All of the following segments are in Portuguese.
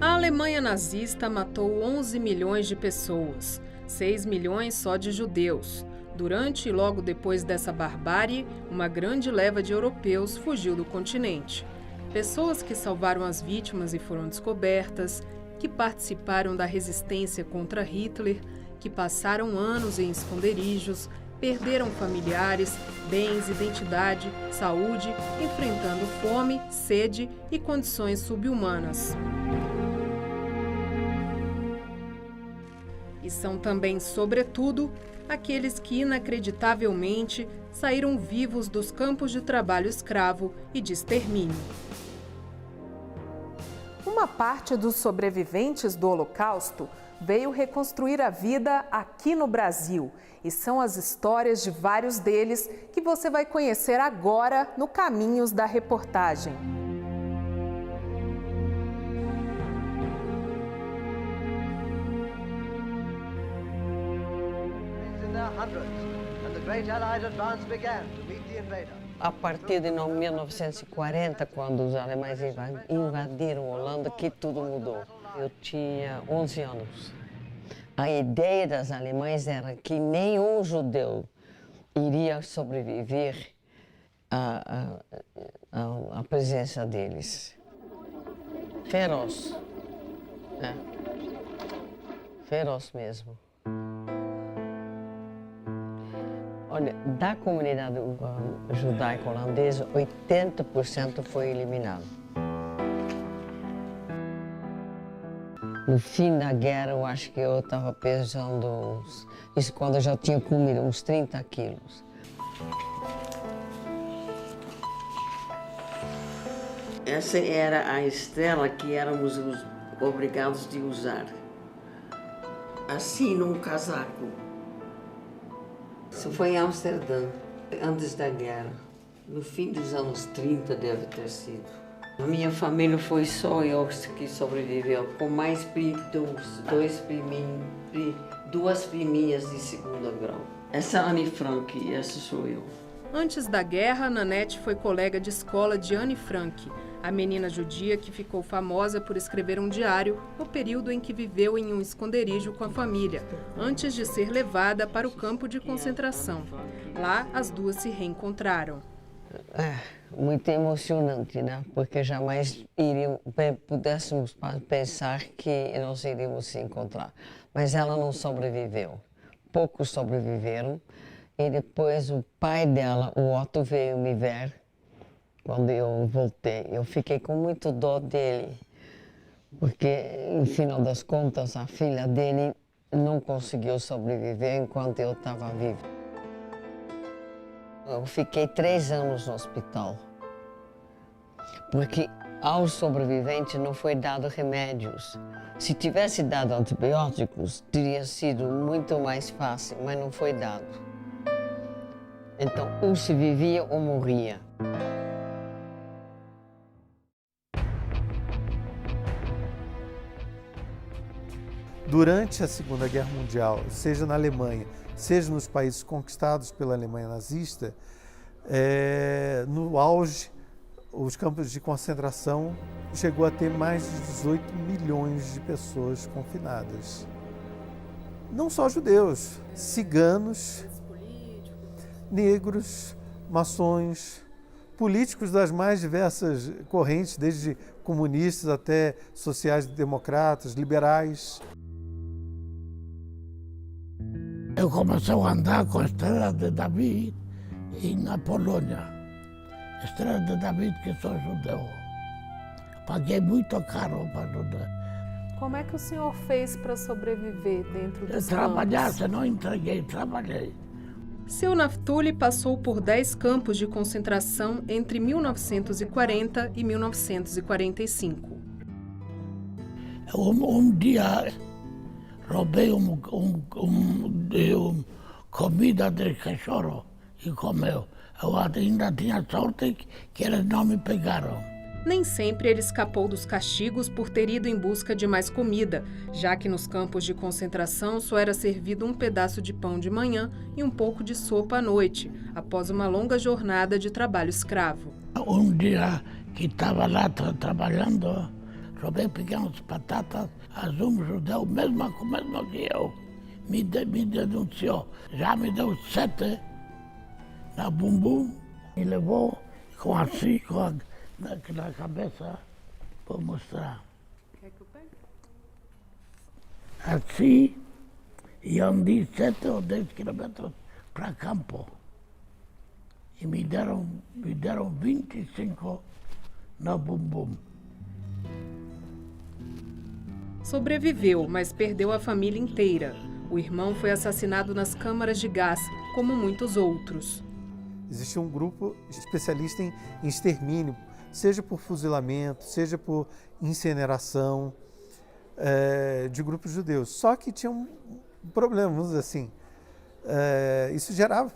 A Alemanha nazista matou 11 milhões de pessoas, 6 milhões só de judeus. Durante e logo depois dessa barbárie, uma grande leva de europeus fugiu do continente. Pessoas que salvaram as vítimas e foram descobertas, que participaram da resistência contra Hitler, que passaram anos em esconderijos, perderam familiares, bens, identidade, saúde, enfrentando fome, sede e condições subhumanas. E são também, sobretudo, aqueles que inacreditavelmente saíram vivos dos campos de trabalho escravo e de extermínio. Uma parte dos sobreviventes do Holocausto veio reconstruir a vida aqui no Brasil. E são as histórias de vários deles que você vai conhecer agora no Caminhos da Reportagem. A partir de 1940, quando os alemães invadiram a Holanda, que tudo mudou. Eu tinha 11 anos. A ideia dos alemães era que nenhum judeu iria sobreviver à presença deles. Feroz. Feroz mesmo. Olha, da comunidade judaica holandesa, 80% foi eliminado. No fim da guerra, eu acho que eu estava pesando, isso quando eu já tinha comido, uns 30 quilos. Essa era a estrela que éramos obrigados de usar, assim num casaco. Isso foi em Amsterdã, antes da guerra. No fim dos anos 30 deve ter sido. A minha família foi só eu que sobreviveu, com mais duas priminhas de segundo grau. Essa é a Anne Frank e essa sou eu. Antes da guerra, Nanette foi colega de escola de Anne Frank, a menina judia que ficou famosa por escrever um diário no período em que viveu em um esconderijo com a família, antes de ser levada para o campo de concentração. Lá, as duas se reencontraram. Muito emocionante, né? Porque jamais pudéssemos pensar que nós iríamos se encontrar. Mas ela não sobreviveu. Poucos sobreviveram. E depois o pai dela, o Otto, veio me ver quando eu voltei. Eu fiquei com muito dó dele, porque, no final das contas, a filha dele não conseguiu sobreviver enquanto eu estava viva. Eu fiquei 3 anos no hospital, porque aos sobreviventes não foi dado remédios. Se tivesse dado antibióticos, teria sido muito mais fácil, mas não foi dado. Então, ou se vivia ou morria. Durante a Segunda Guerra Mundial, seja na Alemanha, seja nos países conquistados pela Alemanha nazista, no auge, os campos de concentração chegou a ter mais de 18 milhões de pessoas confinadas. Não só judeus, ciganos, negros, maçons, políticos das mais diversas correntes, desde comunistas até sociais-democratas, liberais. Eu comecei a andar com a Estrela de David na Polônia. Estrela de David, que sou judeu. Paguei muito caro para ajudar. Como é que o senhor fez para sobreviver dentro dos Trabalhar, se não entreguei, trabalhei. Seu Naftuli passou por 10 campos de concentração entre 1940 e 1945. Um dia roubei comida de cachorro e comeu. Eu ainda tinha sorte que eles não me pegaram. Nem sempre ele escapou dos castigos por ter ido em busca de mais comida, já que nos campos de concentração só era servido um pedaço de pão de manhã e um pouco de sopa à noite, após uma longa jornada de trabalho escravo. Um dia que estava lá trabalhando, Só bem pegar umas batatas, um judeu, mesmo que eu, me denunciou. Já me deu 7 na bumbum e levou com assim, na cabeça, vou mostrar. Quer que eu pegue? Assim, e andei 7 ou 10 quilômetros para campo. E me deram 25 na bumbum. Sobreviveu, mas perdeu a família inteira. O irmão foi assassinado nas câmaras de gás, como muitos outros. Existe um grupo especialista em extermínio, seja por fuzilamento, seja por incineração de grupos judeus. Só que tinha um problema, vamos dizer assim, isso gerava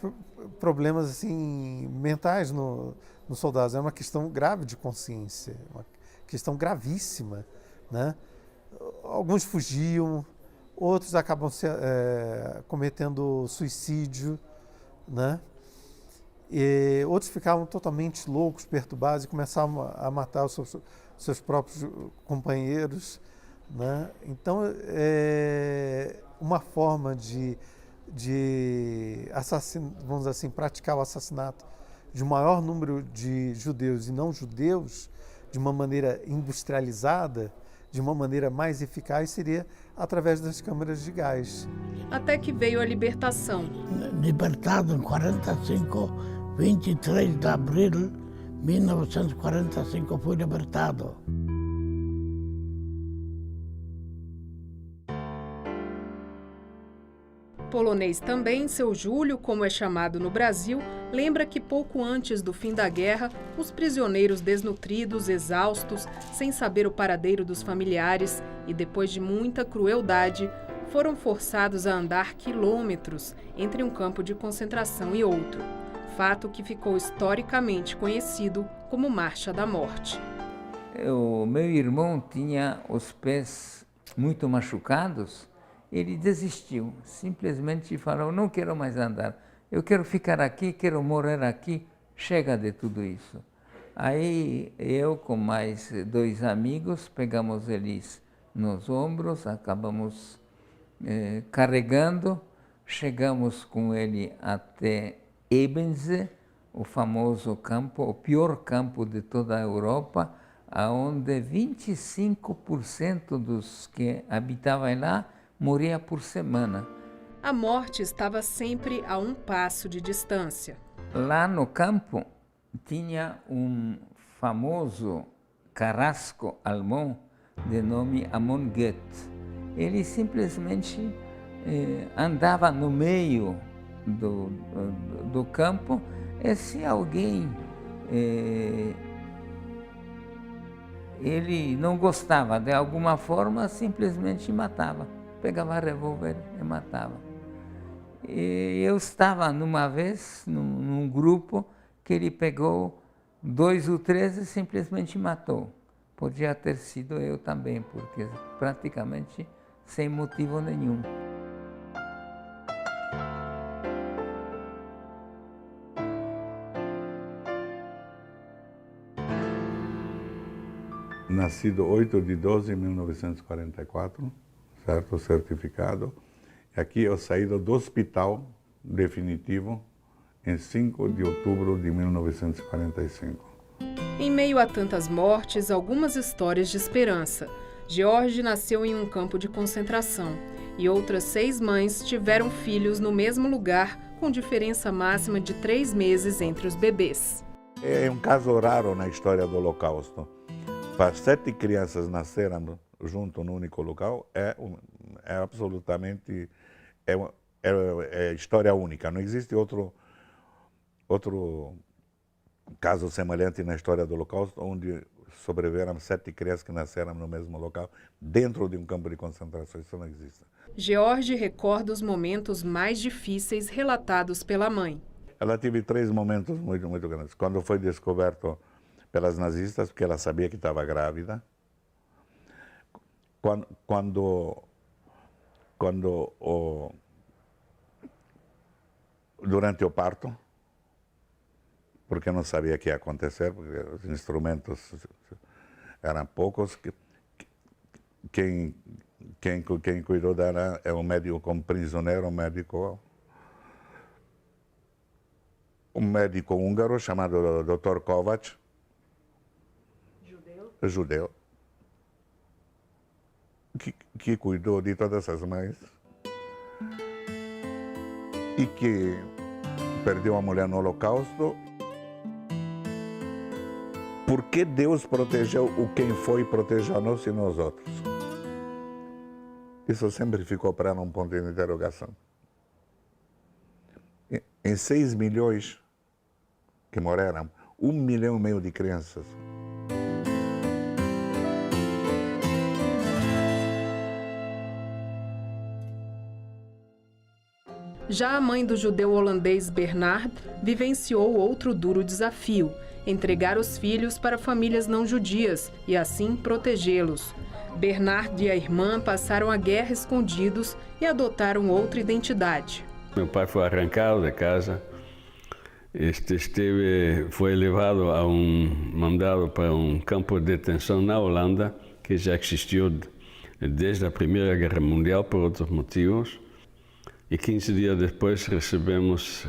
problemas assim, mentais nos soldados. É uma questão grave de consciência, uma questão gravíssima, né? Alguns fugiam, outros acabam cometendo suicídio, né? E outros ficavam totalmente loucos, perturbados e começavam a matar os seus próprios companheiros, né? Então, uma forma de vamos dizer assim, praticar o assassinato de um maior número de judeus e não judeus, de uma maneira industrializada, de uma maneira mais eficaz, seria através das câmaras de gás. Até que veio a libertação. Libertado em 45, 23 de abril de 1945, fui libertado. Polonês também, seu Júlio, como é chamado no Brasil, lembra que pouco antes do fim da guerra, os prisioneiros desnutridos, exaustos, sem saber o paradeiro dos familiares e depois de muita crueldade, foram forçados a andar quilômetros entre um campo de concentração e outro. Fato que ficou historicamente conhecido como Marcha da Morte. O meu irmão tinha os pés muito machucados. Ele desistiu, simplesmente falou, não quero mais andar, eu quero ficar aqui, quero morrer aqui, chega de tudo isso. Aí eu com mais 2 amigos, pegamos eles nos ombros, acabamos carregando, chegamos com ele até Ebensee, o famoso campo, o pior campo de toda a Europa, onde 25% dos que habitavam lá morria por semana. A morte estava sempre a um passo de distância. Lá no campo tinha um famoso carrasco alemão de nome Amon Goethe. Ele simplesmente andava no meio do campo e se alguém ele não gostava de alguma forma, simplesmente matava. Pegava revólver e matava. E eu estava numa vez num grupo que ele pegou 2 ou 3 e simplesmente matou. Podia ter sido eu também, porque praticamente sem motivo nenhum. Nascido 8 de 12 de 1944, certo? Certificado. Aqui eu saí do hospital definitivo em 5 de outubro de 1945. Em meio a tantas mortes, algumas histórias de esperança. George nasceu em um campo de concentração e outras 6 mães tiveram filhos no mesmo lugar, com diferença máxima de 3 meses entre os bebês. É um caso raro na história do Holocausto. Para 7 crianças nasceram junto no único local, é absolutamente história única. Não existe outro caso semelhante na história do Holocausto, onde sobreviveram 7 crianças que nasceram no mesmo local, dentro de um campo de concentração. Isso não existe. George recorda os momentos mais difíceis relatados pela mãe. Ela teve 3 momentos muito, muito grandes. Quando foi descoberto pelas nazistas, porque ela sabia que estava grávida. Durante o parto, porque não sabia o que ia acontecer, porque os instrumentos eram poucos, quem cuidou dela é um médico como prisioneiro, um médico húngaro chamado Dr. Kovacs. Judeu. Que cuidou de todas as mães e que perdeu a mulher no Holocausto. Por que Deus protegeu o quem foi proteger nós e nós outros? Isso sempre ficou para um ponto de interrogação. Em 6 milhões que morreram, 1,5 milhão de crianças. Já a mãe do judeu holandês Bernard vivenciou outro duro desafio: entregar os filhos para famílias não judias e assim protegê-los. Bernard e a irmã passaram a guerra escondidos e adotaram outra identidade. Meu pai foi arrancado de casa, foi levado mandado para um campo de detenção na Holanda, que já existiu desde a Primeira Guerra Mundial por outros motivos. E 15 dias depois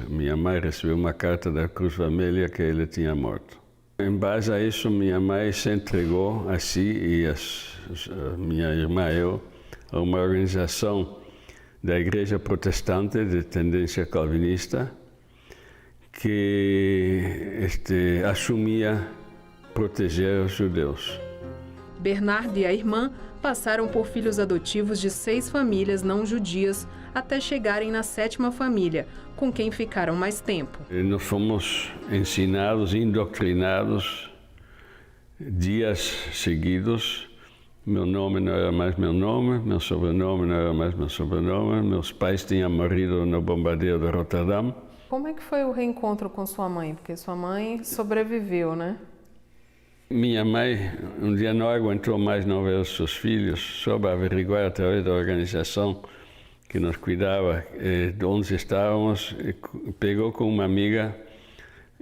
minha mãe recebeu uma carta da Cruz Vermelha que ele tinha morto. Em base a isso, minha mãe se entregou a si e minha irmã e eu a uma organização da Igreja Protestante de tendência calvinista que assumia proteger os judeus. Bernard e a irmã passaram por filhos adotivos de 6 famílias não judias até chegarem na 7ª família, com quem ficaram mais tempo. Nós fomos ensinados, indoctrinados, dias seguidos. Meu nome não era mais meu nome, meu sobrenome não era mais meu sobrenome. Meus pais tinham morrido no bombardeio de Rotterdam. Como é que foi o reencontro com sua mãe? Porque sua mãe sobreviveu, né? Minha mãe um dia não aguentou mais não ver os seus filhos, soube averiguar através da organização que nos cuidava de onde estávamos, pegou com uma amiga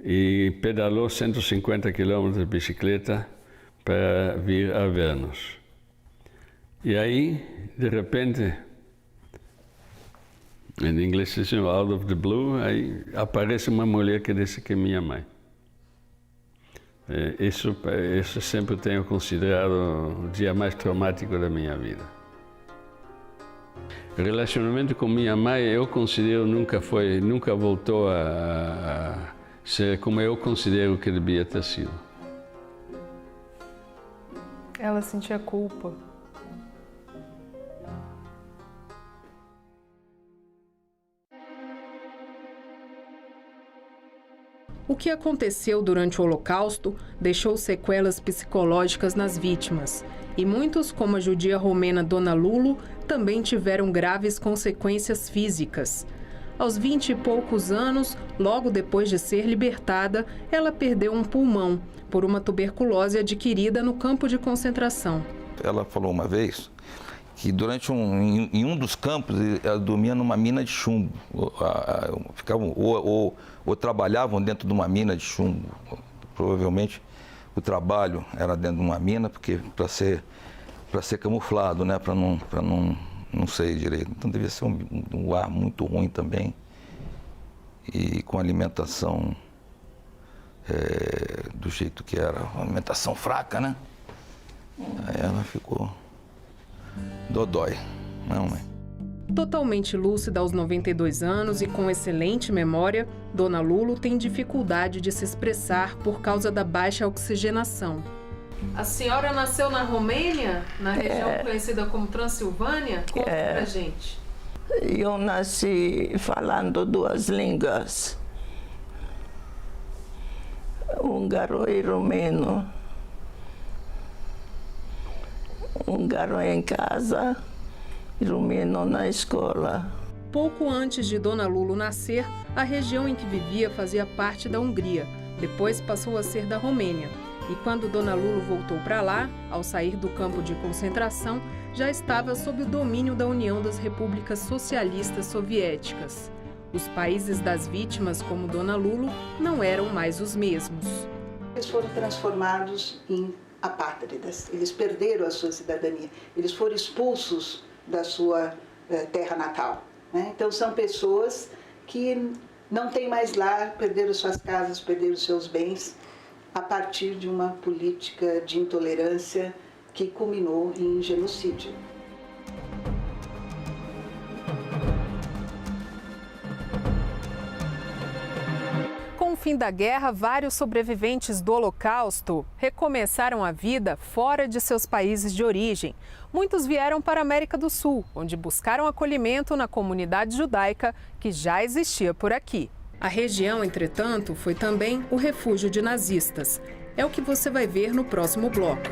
e pedalou 150 quilômetros de bicicleta para vir a ver-nos. E aí, de repente, em inglês se chama out of the blue, aí aparece uma mulher que disse que é minha mãe. Isso sempre tenho considerado o dia mais traumático da minha vida. O relacionamento com minha mãe, eu considero, nunca voltou a ser como eu considero que devia ter sido. Ela sentia culpa. O que aconteceu durante o Holocausto deixou sequelas psicológicas nas vítimas. E muitos, como a judia romena Dona Lulo, também tiveram graves consequências físicas. Aos 20 e poucos anos, logo depois de ser libertada, ela perdeu um pulmão por uma tuberculose adquirida no campo de concentração. Ela falou uma vez que em um dos campos ela dormia numa mina de chumbo. Ficavam ou trabalhavam dentro de uma mina de chumbo. Provavelmente o trabalho era dentro de uma mina, porque para ser camuflado, né, para não sair direito. Então devia ser um ar muito ruim também e com alimentação do jeito que era, uma alimentação fraca, né? Aí ela ficou dodói, não é? Totalmente lúcida aos 92 anos e com excelente memória, Dona Lulo tem dificuldade de se expressar por causa da baixa oxigenação. A senhora nasceu na Romênia, na região conhecida como Transilvânia? Conta pra gente. Eu nasci falando 2 línguas, húngaro e romeno. Húngaro em casa e romeno na escola. Pouco antes de Dona Lulo nascer, a região em que vivia fazia parte da Hungria. Depois passou a ser da Romênia. E quando Dona Lulo voltou para lá, ao sair do campo de concentração, já estava sob o domínio da União das Repúblicas Socialistas Soviéticas. Os países das vítimas, como Dona Lulo, não eram mais os mesmos. Eles foram transformados em apátridas, eles perderam a sua cidadania, eles foram expulsos da sua terra natal, né? Então são pessoas que não têm mais lar, perderam suas casas, perderam seus bens, a partir de uma política de intolerância que culminou em genocídio. Com o fim da guerra, vários sobreviventes do Holocausto recomeçaram a vida fora de seus países de origem. Muitos vieram para a América do Sul, onde buscaram acolhimento na comunidade judaica que já existia por aqui. A região, entretanto, foi também o refúgio de nazistas. É o que você vai ver no próximo bloco.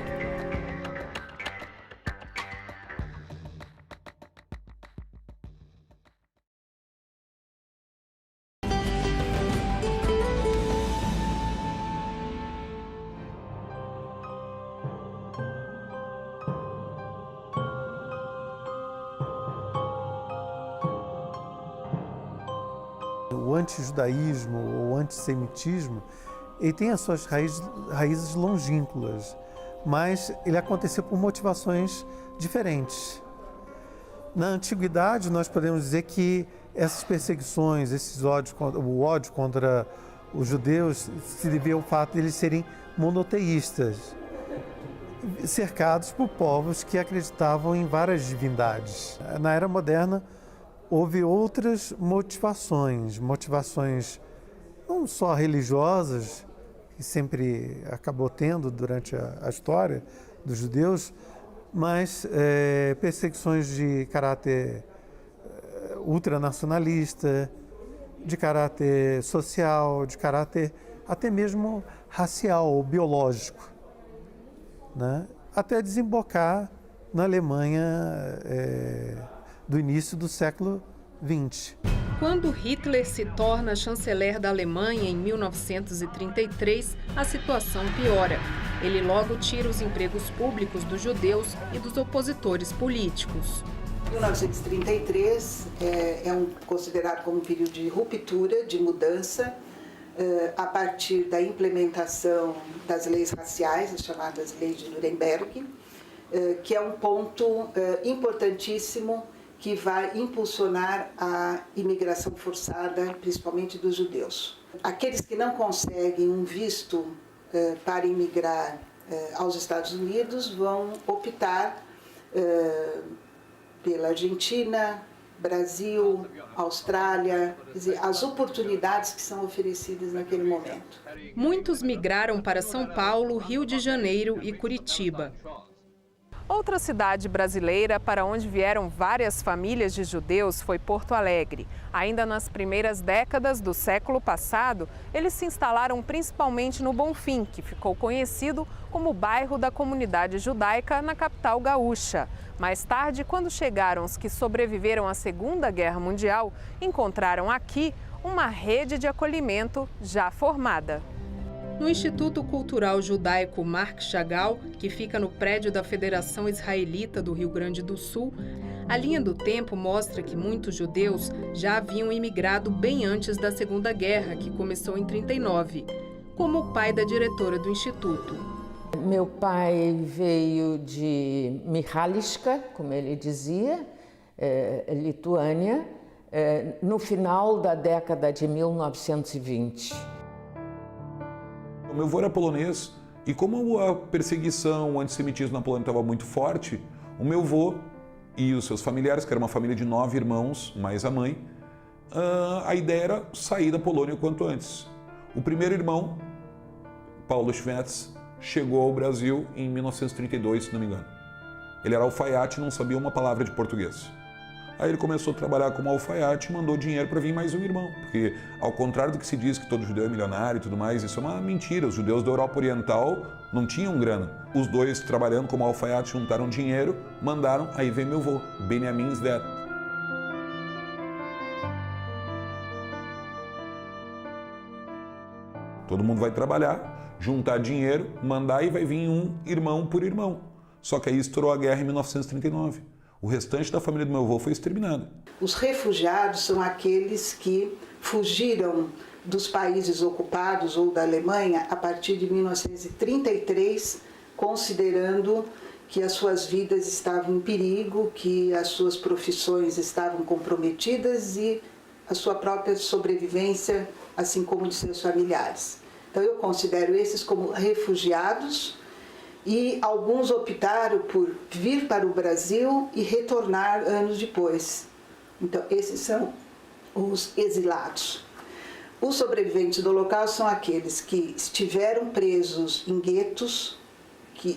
O antijudaísmo ou antissemitismo, ele tem as suas raízes longínquas, mas ele aconteceu por motivações diferentes. Na antiguidade, nós podemos dizer que essas perseguições, o ódio contra os judeus se devia ao fato de eles serem monoteístas, cercados por povos que acreditavam em várias divindades. Na era moderna, houve outras motivações não só religiosas, que sempre acabou tendo durante a história dos judeus, mas perseguições de caráter ultranacionalista, de caráter social, de caráter até mesmo racial ou biológico, né? Até desembocar na Alemanha do início do século XX. Quando Hitler se torna chanceler da Alemanha em 1933, a situação piora. Ele logo tira os empregos públicos dos judeus e dos opositores políticos. 1933 considerado como um período de ruptura, de mudança, a partir da implementação das leis raciais, as chamadas leis de Nuremberg, que é um ponto importantíssimo que vai impulsionar a imigração forçada, principalmente dos judeus. Aqueles que não conseguem um visto para imigrar aos Estados Unidos vão optar pela Argentina, Brasil, Austrália, quer dizer, as oportunidades que são oferecidas naquele momento. Muitos migraram para São Paulo, Rio de Janeiro e Curitiba. Outra cidade brasileira para onde vieram várias famílias de judeus foi Porto Alegre. Ainda nas primeiras décadas do século passado, eles se instalaram principalmente no Bonfim, que ficou conhecido como o bairro da comunidade judaica na capital gaúcha. Mais tarde, quando chegaram os que sobreviveram à Segunda Guerra Mundial, encontraram aqui uma rede de acolhimento já formada. No Instituto Cultural Judaico Marc Chagall, que fica no prédio da Federação Israelita do Rio Grande do Sul, a linha do tempo mostra que muitos judeus já haviam imigrado bem antes da Segunda Guerra, que começou em 1939, como o pai da diretora do Instituto. Meu pai veio de Michališka, como ele dizia, Lituânia, no final da década de 1920. O meu avô era polonês e como a perseguição, o antissemitismo na Polônia estava muito forte, o meu avô e os seus familiares, que era uma família de 9 irmãos, mais a mãe, a ideia era sair da Polônia o quanto antes. O primeiro irmão, Paulo Schwetz, chegou ao Brasil em 1932, se não me engano. Ele era alfaiate e não sabia uma palavra de português. Aí ele começou a trabalhar como alfaiate e mandou dinheiro para vir mais um irmão. Porque, ao contrário do que se diz que todo judeu é milionário e tudo mais, isso é uma mentira. Os judeus da Europa Oriental não tinham grana. Os dois, trabalhando como alfaiate, juntaram dinheiro, mandaram, aí vem meu avô, Benjamin Zver. Todo mundo vai trabalhar, juntar dinheiro, mandar e vai vir um irmão por irmão. Só que aí estourou a guerra em 1939. O restante da família do meu avô foi exterminado. Os refugiados são aqueles que fugiram dos países ocupados ou da Alemanha a partir de 1933 considerando que as suas vidas estavam em perigo, que as suas profissões estavam comprometidas e a sua própria sobrevivência, assim como de seus familiares. Então eu considero esses como refugiados e alguns optaram por vir para o Brasil e retornar anos depois. Então esses são os exilados. Os sobreviventes do Holocausto são aqueles que estiveram presos em guetos,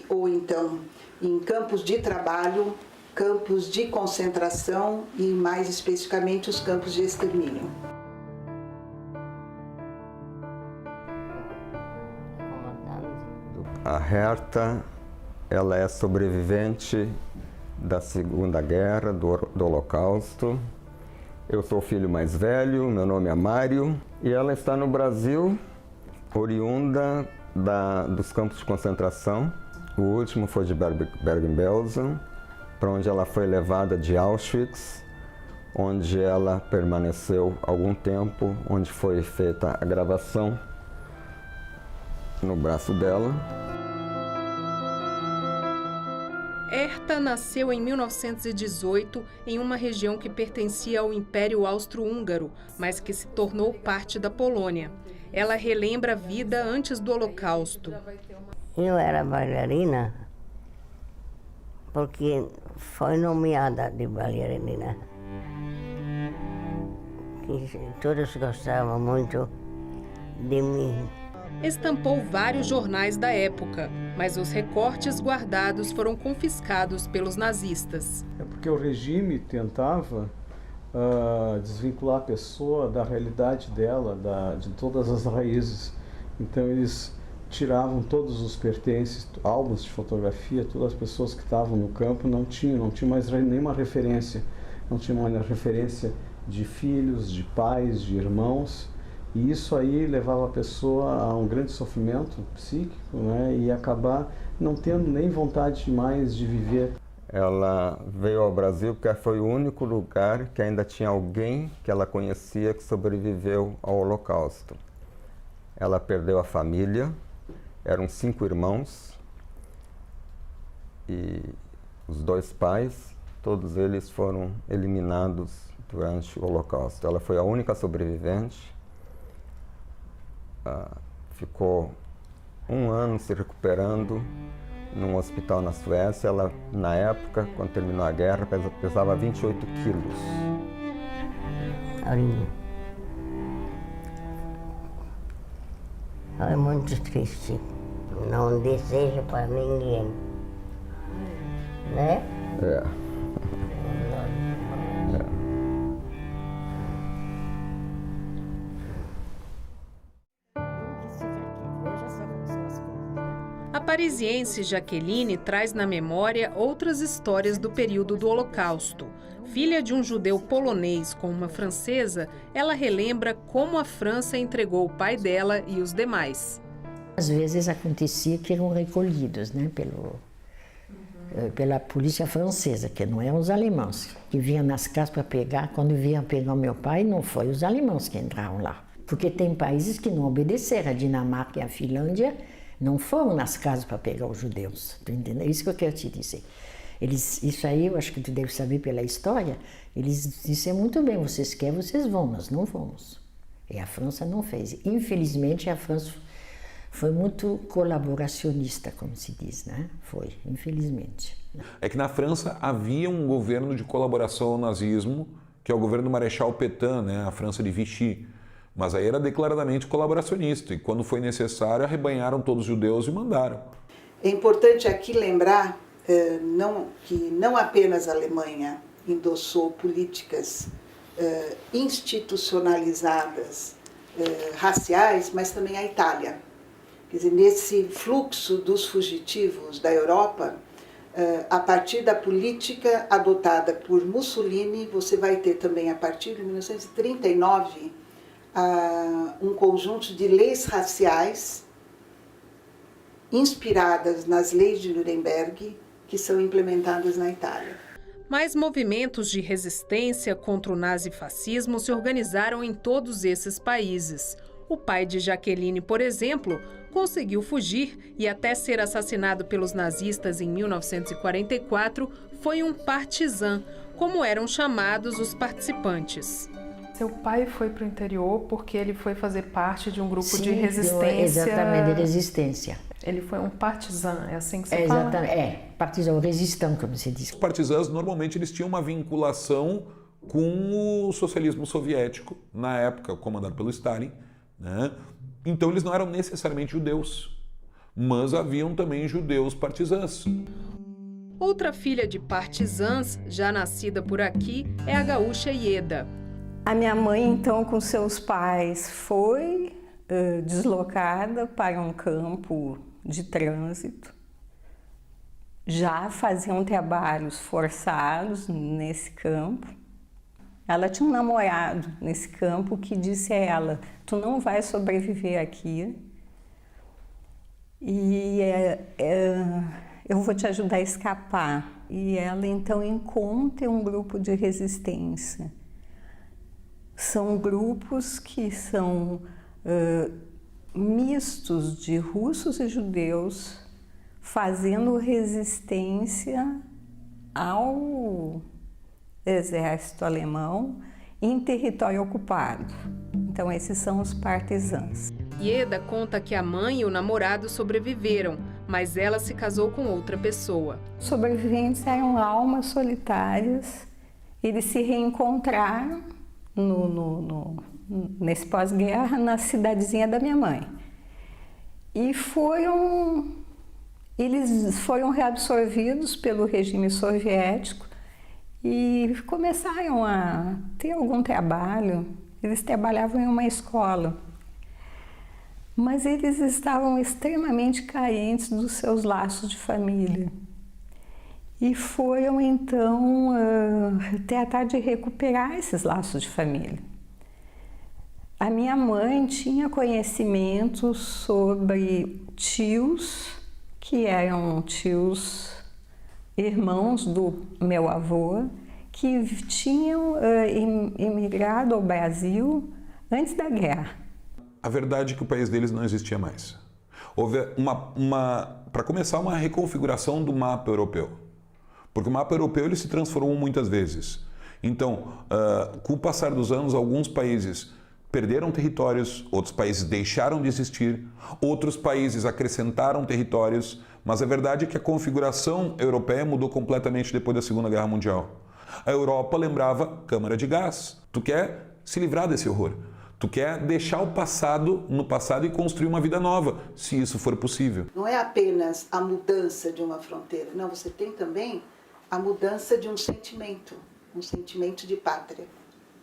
ou então em campos de trabalho, campos de concentração e, mais especificamente, os campos de extermínio. A Herta, ela é sobrevivente da Segunda Guerra, do Holocausto. Eu sou o filho mais velho, meu nome é Mário, e ela está no Brasil, oriunda dos campos de concentração. O último foi de Bergen-Belsen, para onde ela foi levada de Auschwitz, onde ela permaneceu algum tempo, onde foi feita a gravação no braço dela. Herta nasceu em 1918 em uma região que pertencia ao Império Austro-Húngaro, mas que se tornou parte da Polônia. Ela relembra a vida antes do Holocausto. Eu era bailarina porque foi nomeada de bailarina. E todos gostavam muito de mim. Estampou vários jornais da época, mas os recortes guardados foram confiscados pelos nazistas. É porque o regime tentava desvincular a pessoa da realidade dela, de todas as raízes. Então eles tiravam todos os pertences, álbuns de fotografia, todas as pessoas que estavam no campo não tinham mais nenhuma referência. Não tinha uma referência de filhos, de pais, de irmãos. E isso aí levava a pessoa a um grande sofrimento psíquico, né? E acabar não tendo nem vontade mais de viver. Ela veio ao Brasil porque foi o único lugar que ainda tinha alguém que ela conhecia que sobreviveu ao Holocausto. Ela perdeu a família, eram 5 irmãos e os 2 pais, todos eles foram eliminados durante o Holocausto. Ela foi a única sobrevivente. Ficou 1 ano se recuperando num hospital na Suécia. Ela, na época, quando terminou a guerra, pesava 28 quilos. É muito triste. Não desejo para ninguém. Né? É. A parisiense Jaqueline traz na memória outras histórias do período do Holocausto. Filha de um judeu polonês com uma francesa, ela relembra como a França entregou o pai dela e os demais. Às vezes acontecia que eram recolhidos, né, pela polícia francesa, que não eram os alemães, que vinham nas casas para pegar. Quando vinham pegar o meu pai, não foi os alemães que entraram lá. Porque tem países que não obedeceram. A Dinamarca e a Finlândia não foram nas casas para pegar os judeus. Tu entendeu? É isso que eu quero te dizer. Isso aí, eu acho que tu deve saber pela história, eles disseram muito bem, vocês querem, vocês vão, nós não vamos. E a França não fez. Infelizmente, a França foi muito colaboracionista, como se diz, né? Foi, infelizmente. É que na França havia um governo de colaboração ao nazismo, que é o governo do Marechal Pétain, né? A França de Vichy. Mas aí era declaradamente colaboracionista e quando foi necessário arrebanharam todos os judeus e mandaram. É importante aqui lembrar que não apenas a Alemanha endossou políticas institucionalizadas raciais, mas também a Itália. Quer dizer, nesse fluxo dos fugitivos da Europa, a partir da política adotada por Mussolini, você vai ter também, a partir de 1939, um conjunto de leis raciais inspiradas nas leis de Nuremberg que são implementadas na Itália. Mas movimentos de resistência contra o nazifascismo se organizaram em todos esses países. O pai de Jaqueline, por exemplo, conseguiu fugir e até ser assassinado pelos nazistas em 1944, foi um partizan, como eram chamados os participantes. Seu pai foi para o interior porque ele foi fazer parte de um grupo de resistência. Exatamente, de resistência. Ele foi um partizan, é assim que você exatamente, fala? É, partizan, resistant, como se diz. Os partisãs, normalmente, eles tinham uma vinculação com o socialismo soviético, na época comandado pelo Stalin, né? Então eles não eram necessariamente judeus, mas haviam também judeus partisãs. Outra filha de partisãs, já nascida por aqui, é a gaúcha Ieda. A minha mãe, então, com seus pais, foi deslocada para um campo de trânsito. Já faziam trabalhos forçados nesse campo. Ela tinha um namorado nesse campo que disse a ela: tu não vai sobreviver aqui e eu vou te ajudar a escapar. E ela então encontra um grupo de resistência. São grupos que são mistos de russos e judeus fazendo resistência ao exército alemão em território ocupado. Então esses são os partisãs. Ieda conta que a mãe e o namorado sobreviveram, mas ela se casou com outra pessoa. Sobreviventes eram almas solitárias, eles se reencontraram nesse pós-guerra na cidadezinha da minha mãe. E eles foram reabsorvidos pelo regime soviético e começaram a ter algum trabalho. Eles trabalhavam em uma escola, mas eles estavam extremamente carentes dos seus laços de família. E foram, então, tratar de recuperar esses laços de família. A minha mãe tinha conhecimento sobre tios, que eram tios irmãos do meu avô, que tinham emigrado ao Brasil antes da guerra. A verdade é que o país deles não existia mais. Houve para começar, uma reconfiguração do mapa europeu. Porque o mapa europeu ele se transformou muitas vezes. Então, com o passar dos anos, alguns países perderam territórios, outros países deixaram de existir, outros países acrescentaram territórios, mas a verdade é que a configuração europeia mudou completamente depois da Segunda Guerra Mundial. A Europa lembrava câmara de gás. Tu quer se livrar desse horror. Tu quer deixar o passado no passado e construir uma vida nova, se isso for possível. Não é apenas a mudança de uma fronteira, não, você tem também a mudança de um sentimento de pátria,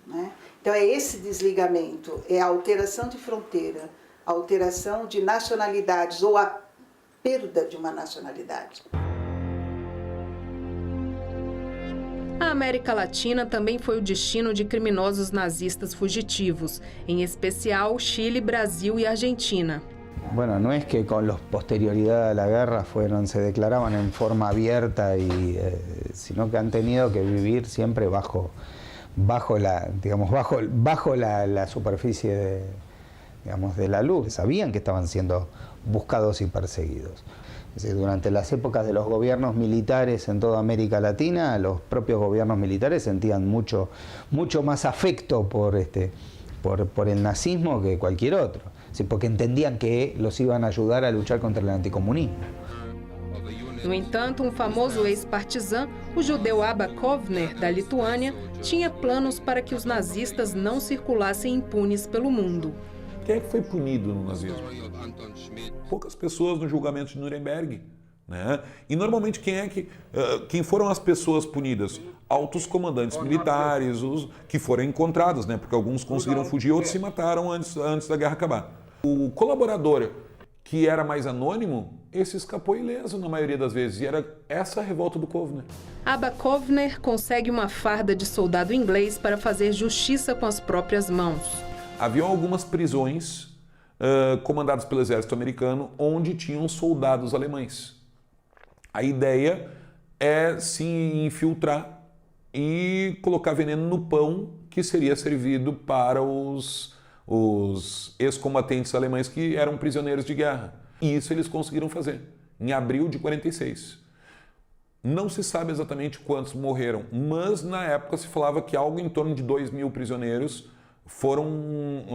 né? Então é esse desligamento, é a alteração de fronteira, a alteração de nacionalidades ou a perda de uma nacionalidade. A América Latina também foi o destino de criminosos nazistas fugitivos, em especial Chile, Brasil e Argentina. Bueno, no es que con la posterioridad de la guerra se declaraban en forma abierta, sino que han tenido que vivir siempre bajo la superficie de la luz. Sabían que estaban siendo buscados y perseguidos. Es decir, durante las épocas de los gobiernos militares en toda América Latina, los propios gobiernos militares sentían mucho más afecto por el nazismo que cualquier otro, porque entendían que los iban a ayudar a luchar contra el anticomunismo. No entanto, famoso ex-partizan, o judeu Aba Kovner, da Lituânia, tinha planos para que os nazistas não circulassem impunes pelo mundo. Quem é que foi punido no nazismo? Poucas pessoas no julgamento de Nuremberg, né? E normalmente quem foram as pessoas punidas? Altos comandantes militares, os que foram encontrados, né? Porque alguns conseguiram fugir, outros se mataram antes da guerra acabar. O colaborador que era mais anônimo, esse escapou ileso na maioria das vezes, e era essa a revolta do Kovner. Aba Kovner consegue uma farda de soldado inglês para fazer justiça com as próprias mãos. Haviam algumas prisões comandadas pelo exército americano, onde tinham soldados alemães. A ideia é se infiltrar e colocar veneno no pão que seria servido para os ex-combatentes alemães que eram prisioneiros de guerra. E isso eles conseguiram fazer, em abril de 46. Não se sabe exatamente quantos morreram, mas na época se falava que algo em torno de 2.000 prisioneiros foram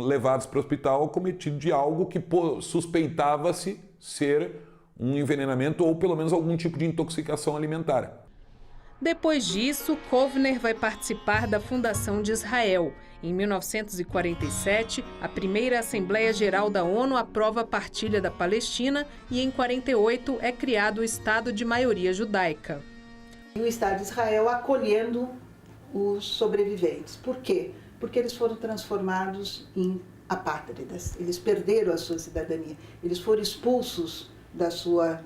levados para o hospital cometido de algo que suspeitava-se ser um envenenamento ou pelo menos algum tipo de intoxicação alimentar. Depois disso, Kovner vai participar da fundação de Israel. Em 1947, a primeira Assembleia Geral da ONU aprova a partilha da Palestina e em 48 é criado o Estado de maioria judaica. E o Estado de Israel acolhendo os sobreviventes. Por quê? Porque eles foram transformados em apátridas. Eles perderam a sua cidadania. Eles foram expulsos da sua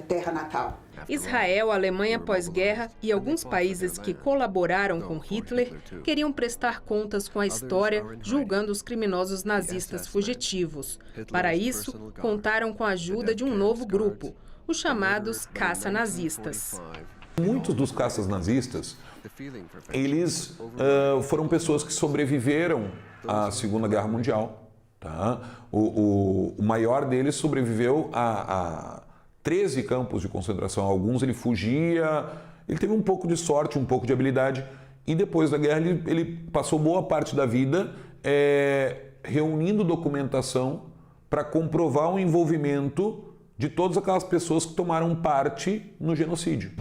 terra natal. Israel, Alemanha pós-guerra e alguns países que colaboraram com Hitler queriam prestar contas com a história, julgando os criminosos nazistas fugitivos. Para isso, contaram com a ajuda de um novo grupo, os chamados caça-nazistas. Muitos dos caças nazistas, eles foram pessoas que sobreviveram à Segunda Guerra Mundial. Tá? O maior deles sobreviveu a 13 campos de concentração. Alguns ele fugia, ele teve um pouco de sorte, um pouco de habilidade, e depois da guerra ele passou boa parte da vida reunindo documentação para comprovar o envolvimento de todas aquelas pessoas que tomaram parte no genocídio.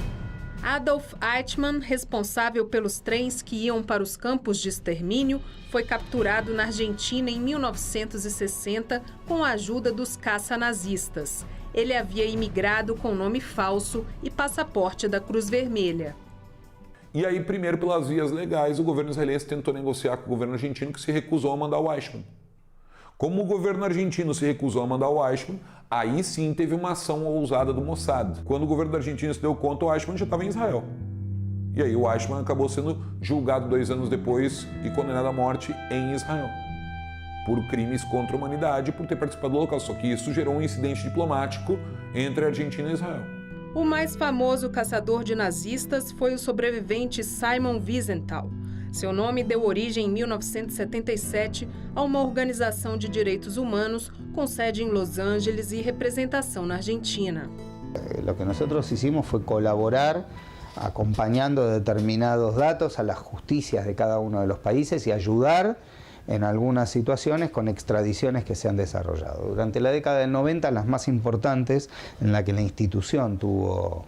Adolf Eichmann, responsável pelos trens que iam para os campos de extermínio, foi capturado na Argentina em 1960 com a ajuda dos caça-nazistas. Ele havia imigrado com nome falso e passaporte da Cruz Vermelha. E aí, primeiro pelas vias legais, o governo israelense tentou negociar com o governo argentino, que se recusou a mandar o Eichmann. Como o governo argentino se recusou a mandar o Eichmann, aí sim teve uma ação ousada do Mossad. Quando o governo da Argentina se deu conta, o Eichmann já estava em Israel. E aí o Eichmann acabou sendo julgado 2 anos depois e condenado à morte em Israel, por crimes contra a humanidade, por ter participado do Holocausto. Só que isso gerou um incidente diplomático entre a Argentina e Israel. O mais famoso caçador de nazistas foi o sobrevivente Simon Wiesenthal. Seu nome deu origem em 1977 a uma organização de direitos humanos com sede em Los Angeles e representação na Argentina. Lo que nosotros hicimos fue colaborar acompañando determinados datos a las justicias de cada uno de los países y ayudar en algunas situaciones con extradiciones que se han desarrollado. Durante la década del 90, las más importantes en la que la institución tuvo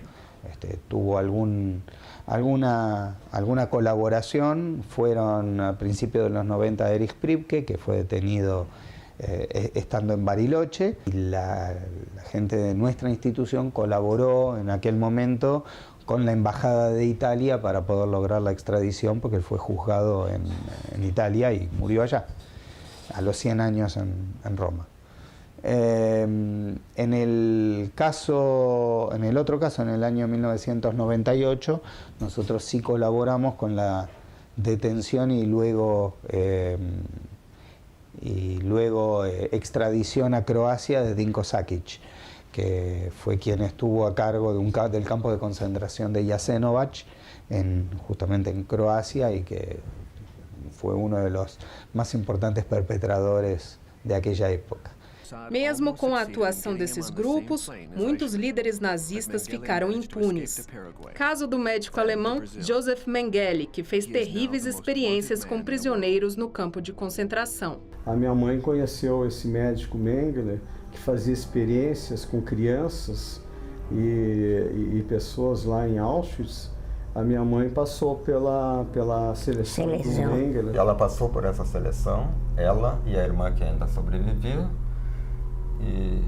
alguna colaboración fueron a principios de los 90 Erich Priebke, que fue detenido estando en Bariloche, y la gente de nuestra institución colaboró en aquel momento con la Embajada de Italia para poder lograr la extradición, porque él fue juzgado en Italia y murió allá, a los 100 años en Roma. En el otro caso, en el año 1998, nosotros sí colaboramos con la detención y luego extradición a Croacia de Dinko Sakic, que fue quien estuvo a cargo del campo de concentración de Jasenovac, justamente en Croacia, y que fue uno de los más importantes perpetradores de aquella época. Mesmo com a atuação desses grupos, muitos líderes nazistas ficaram impunes. Caso do médico alemão Josef Mengele, que fez terríveis experiências com prisioneiros no campo de concentração. A minha mãe conheceu esse médico Mengele, que fazia experiências com crianças e pessoas lá em Auschwitz. A minha mãe passou pela seleção do Mengele. Ela passou por essa seleção, ela e a irmã que ainda sobreviveu. E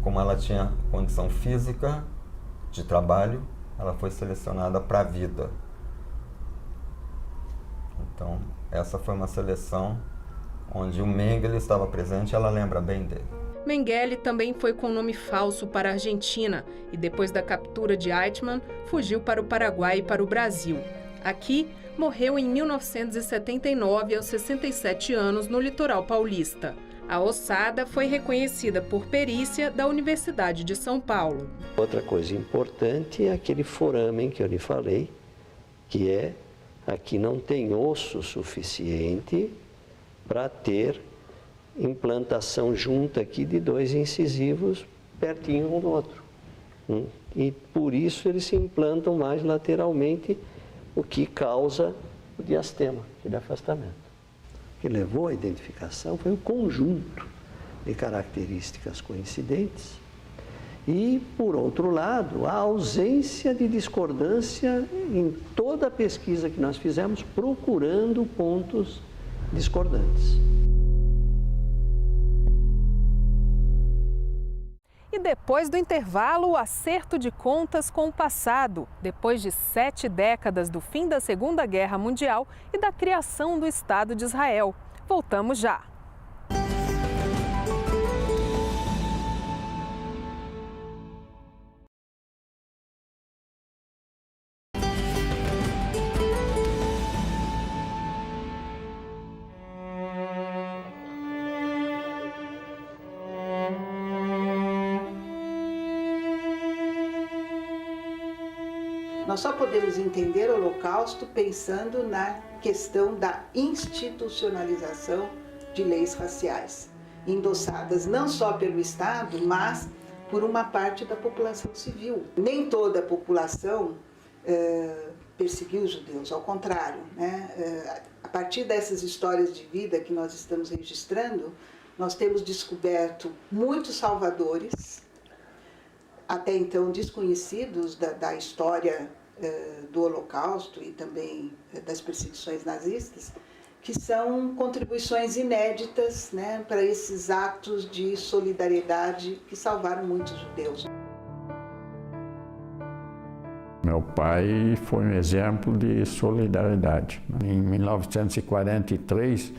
como ela tinha condição física de trabalho, ela foi selecionada para a vida. Então, essa foi uma seleção onde o Mengele estava presente, ela lembra bem dele. Mengele também foi com nome falso para a Argentina e depois da captura de Eichmann, fugiu para o Paraguai e para o Brasil. Aqui, morreu em 1979, aos 67 anos, no litoral paulista. A ossada foi reconhecida por perícia da Universidade de São Paulo. Outra coisa importante é aquele foramen que eu lhe falei, que aqui não tem osso suficiente para ter implantação junta aqui de 2 incisivos pertinho um do outro. E por isso eles se implantam mais lateralmente, o que causa o diastema, aquele afastamento. O que levou à identificação foi um conjunto de características coincidentes e, por outro lado, a ausência de discordância em toda a pesquisa que nós fizemos, procurando pontos discordantes. E depois do intervalo, o acerto de contas com o passado, depois de 7 décadas do fim da Segunda Guerra Mundial e da criação do Estado de Israel. Voltamos já. Nós só podemos entender o Holocausto pensando na questão da institucionalização de leis raciais, endossadas não só pelo Estado, mas por uma parte da população civil. Nem toda a população perseguiu os judeus, ao contrário, né? A partir dessas histórias de vida que nós estamos registrando, nós temos descoberto muitos salvadores, até então desconhecidos da história do Holocausto e também das perseguições nazistas, que são contribuições inéditas, né, para esses atos de solidariedade que salvaram muitos judeus. Meu pai foi um exemplo de solidariedade. Em 1943,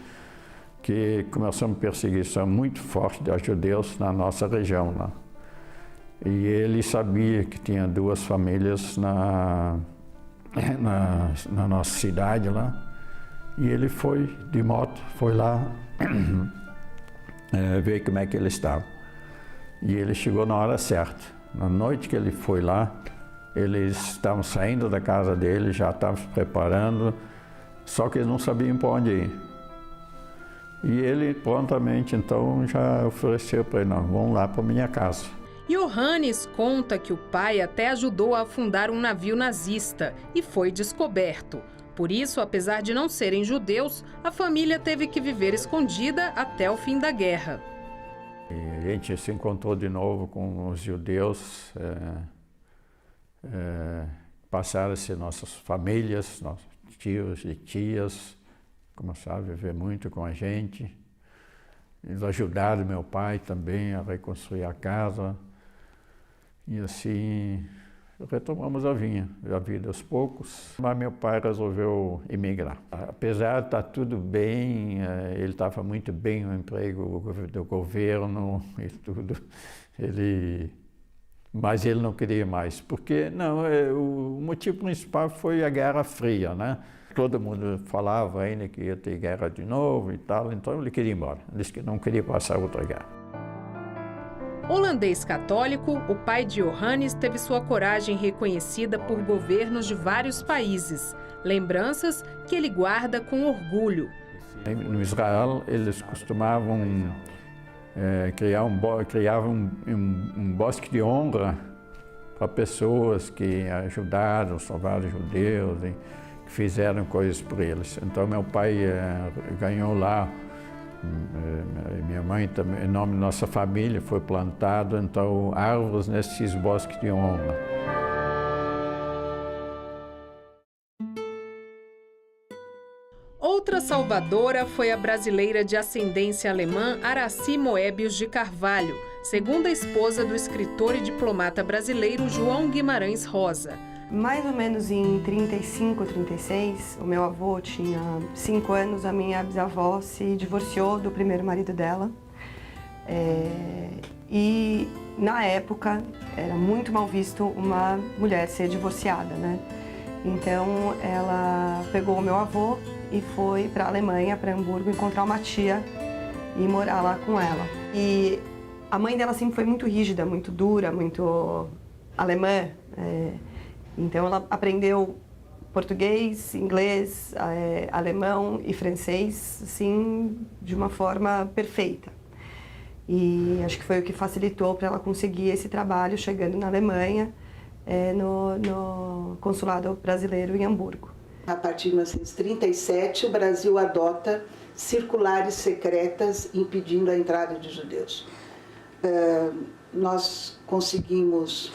que começou uma perseguição muito forte de judeus na nossa região lá. E ele sabia que tinha 2 famílias na nossa cidade lá. E ele foi de moto, foi lá ver como é que ele estava. E ele chegou na hora certa. Na noite que ele foi lá, eles estavam saindo da casa dele, já estavam se preparando, só que eles não sabiam para onde ir. E ele prontamente então já ofereceu para ele, não, vamos lá para minha casa. Johannes conta que o pai até ajudou a afundar um navio nazista e foi descoberto. Por isso, apesar de não serem judeus, a família teve que viver escondida até o fim da guerra. E a gente se encontrou de novo com os judeus, passaram a ser nossas famílias, nossos tios e tias, começaram a viver muito com a gente. Eles ajudaram meu pai também a reconstruir a casa. E assim, retomamos a vida aos poucos. Mas meu pai resolveu emigrar. Apesar de estar tudo bem, ele estava muito bem no emprego do governo e tudo, mas ele não queria mais. Porque, o motivo principal foi a Guerra Fria, né? Todo mundo falava ainda que ia ter guerra de novo e tal, então ele queria ir embora. Ele disse que não queria passar outra guerra. Holandês católico, o pai de Johannes teve sua coragem reconhecida por governos de vários países. Lembranças que ele guarda com orgulho. No Israel, eles costumavam criar um bosque de honra para pessoas que ajudaram, salvaram judeus, que fizeram coisas por eles. Então meu pai ganhou lá, minha mãe também, em nome da nossa família, foi plantado então árvores nesses bosques de honra. Outra salvadora foi a brasileira de ascendência alemã Aracy Moebius de Carvalho, segunda esposa do escritor e diplomata brasileiro João Guimarães Rosa. Mais ou menos em 35, 36, o meu avô tinha 5 anos, a minha bisavó se divorciou do primeiro marido dela. E na época era muito mal visto uma mulher ser divorciada, né? Então ela pegou o meu avô e foi para a Alemanha, para Hamburgo, encontrar uma tia e morar lá com ela. E a mãe dela sempre foi muito rígida, muito dura, muito alemã. Então ela aprendeu português, inglês, alemão e francês, assim, de uma forma perfeita. E acho que foi o que facilitou para ela conseguir esse trabalho chegando na Alemanha, no consulado brasileiro em Hamburgo. A partir de 1937, o Brasil adota circulares secretas impedindo a entrada de judeus. Nós conseguimos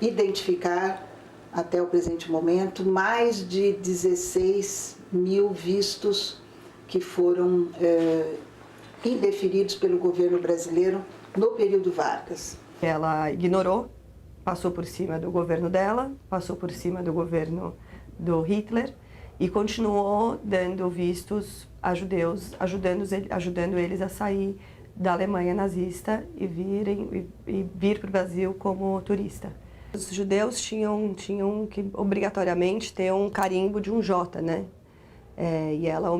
identificar, até o presente momento, mais de 16 mil vistos que foram indeferidos pelo governo brasileiro no período Vargas. Ela ignorou, passou por cima do governo dela, passou por cima do governo do Hitler e continuou dando vistos a judeus, ajudando eles a sair da Alemanha nazista e vir para o Brasil como turista. Os judeus tinham que obrigatoriamente ter um carimbo de um J, né? E ela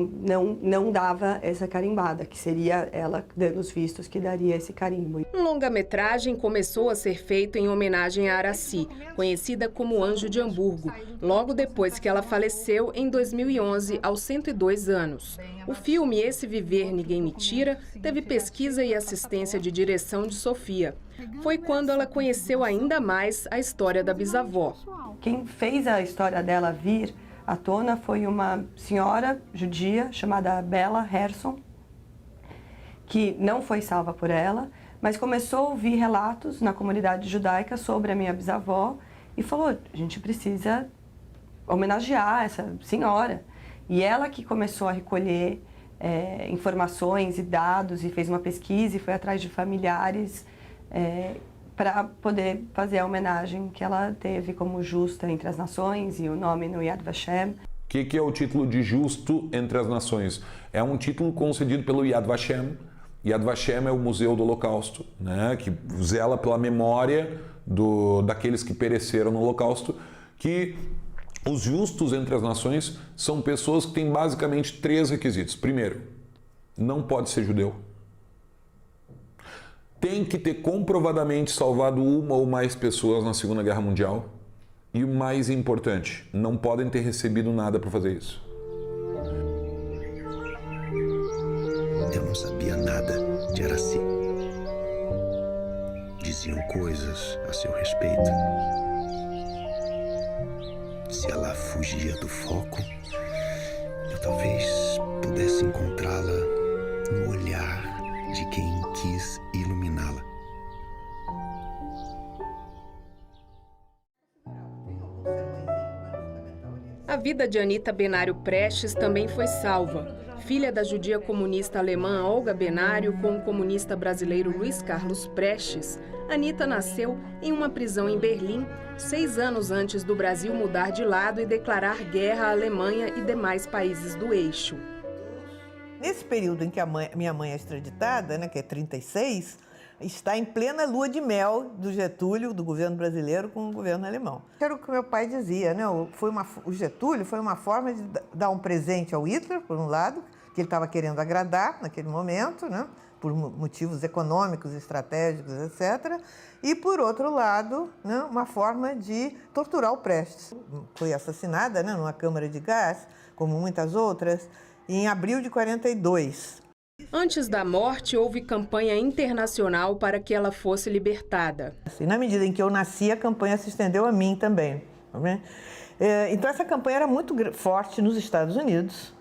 não dava essa carimbada, que seria ela dando os vistos que daria esse carimbo. Um longa-metragem começou a ser feito em homenagem a Aracy, conhecida como Anjo de Hamburgo, logo depois que ela faleceu em 2011, aos 102 anos. O filme Esse Viver Ninguém Me Tira teve pesquisa e assistência de direção de Sofia. Foi quando ela conheceu ainda mais a história da bisavó. Quem fez a história dela vir à tona foi uma senhora judia chamada Bella Herson, que não foi salva por ela, mas começou a ouvir relatos na comunidade judaica sobre a minha bisavó e falou, a gente precisa homenagear essa senhora. E ela que começou a recolher informações e dados e fez uma pesquisa e foi atrás de familiares para poder fazer a homenagem que ela teve como justa entre as nações e o nome no Yad Vashem. O que é o título de justo entre as nações? É um título concedido pelo Yad Vashem. Yad Vashem é o Museu do Holocausto, né, que zela pela memória daqueles que pereceram no Holocausto, que os justos entre as nações são pessoas que têm basicamente 3 requisitos. Primeiro, não pode ser judeu. Tem que ter comprovadamente salvado uma ou mais pessoas na Segunda Guerra Mundial. E o mais importante, não podem ter recebido nada por fazer isso. Eu não sabia nada de Aracy. Diziam coisas a seu respeito. Se ela fugia do foco, eu talvez pudesse encontrá-la no olhar de quem quis iluminá-la. A vida de Anita Benário Prestes também foi salva. Filha da judia comunista alemã Olga Benário com o comunista brasileiro Luiz Carlos Prestes, Anita nasceu em uma prisão em Berlim, 6 anos antes do Brasil mudar de lado e declarar guerra à Alemanha e demais países do eixo. Nesse período em que minha mãe é extraditada, né, que é 36, está em plena lua de mel do Getúlio, do governo brasileiro, com o governo alemão. Era o que meu pai dizia, né? O Getúlio foi uma forma de dar um presente ao Hitler, por um lado, que ele estava querendo agradar naquele momento, né, por motivos econômicos, estratégicos, etc. E, por outro lado, né, uma forma de torturar o Prestes. Foi assassinada, né, numa câmara de gás, como muitas outras, em abril de 42. Antes da morte, houve campanha internacional para que ela fosse libertada. Na medida em que eu nasci, a campanha se estendeu a mim também. Né? Então, essa campanha era muito forte nos Estados Unidos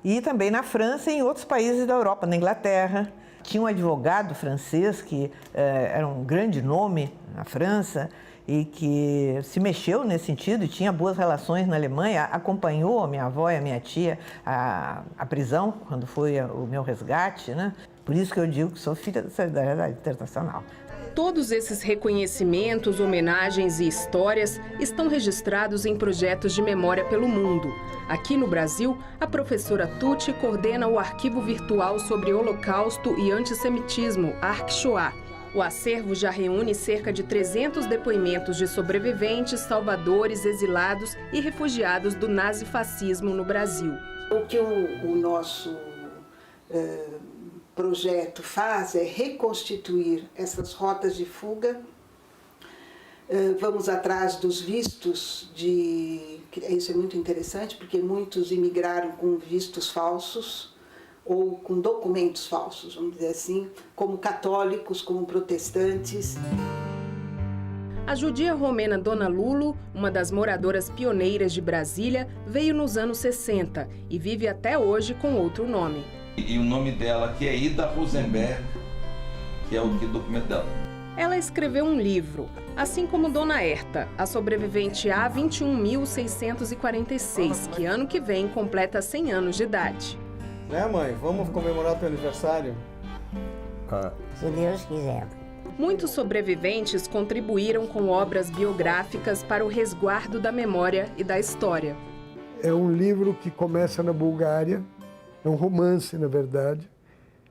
e também na França e em outros países da Europa, na Inglaterra. Tinha um advogado francês que era um grande nome na França e que se mexeu nesse sentido e tinha boas relações na Alemanha, acompanhou a minha avó e a minha tia à prisão, quando foi o meu resgate, né? Por isso que eu digo que sou filha da Solidariedade Internacional. Todos esses reconhecimentos, homenagens e histórias estão registrados em projetos de memória pelo mundo. Aqui no Brasil, a professora Tucci coordena o Arquivo Virtual sobre Holocausto e Antissemitismo, ArcShoah. O acervo já reúne cerca de 300 depoimentos de sobreviventes, salvadores, exilados e refugiados do nazifascismo no Brasil. O que o nosso projeto faz é reconstituir essas rotas de fuga. Vamos atrás dos vistos isso é muito interessante, porque muitos imigraram com vistos falsos, ou com documentos falsos, vamos dizer assim, como católicos, como protestantes. A judia romena Dona Lulo, uma das moradoras pioneiras de Brasília, veio nos anos 60 e vive até hoje com outro nome. E o nome dela aqui é Ida Rosenberg, que é o documento dela. Ela escreveu um livro, assim como Dona Herta, a sobrevivente A21.646, que ano que vem completa 100 anos de idade. Né, mãe? Vamos comemorar o teu aniversário? Se Deus quiser. Muitos sobreviventes contribuíram com obras biográficas para o resguardo da memória e da história. É um livro que começa na Bulgária, é um romance, na verdade,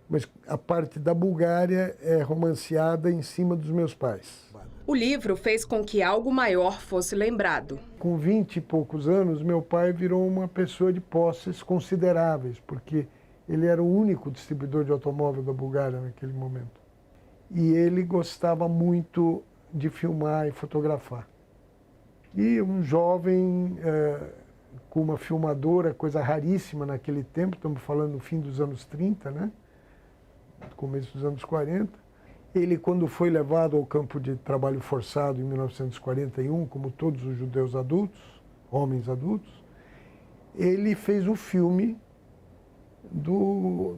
mas a parte da Bulgária é romanceada em cima dos meus pais. O livro fez com que algo maior fosse lembrado. Com 20 e poucos anos, meu pai virou uma pessoa de posses consideráveis, porque ele era o único distribuidor de automóvel da Bulgária naquele momento. E ele gostava muito de filmar e fotografar. E um jovem com uma filmadora, coisa raríssima naquele tempo, estamos falando no fim dos anos 30, né? Começo dos anos 40. Ele, quando foi levado ao campo de trabalho forçado em 1941, como todos os judeus adultos, homens adultos, ele fez o filme do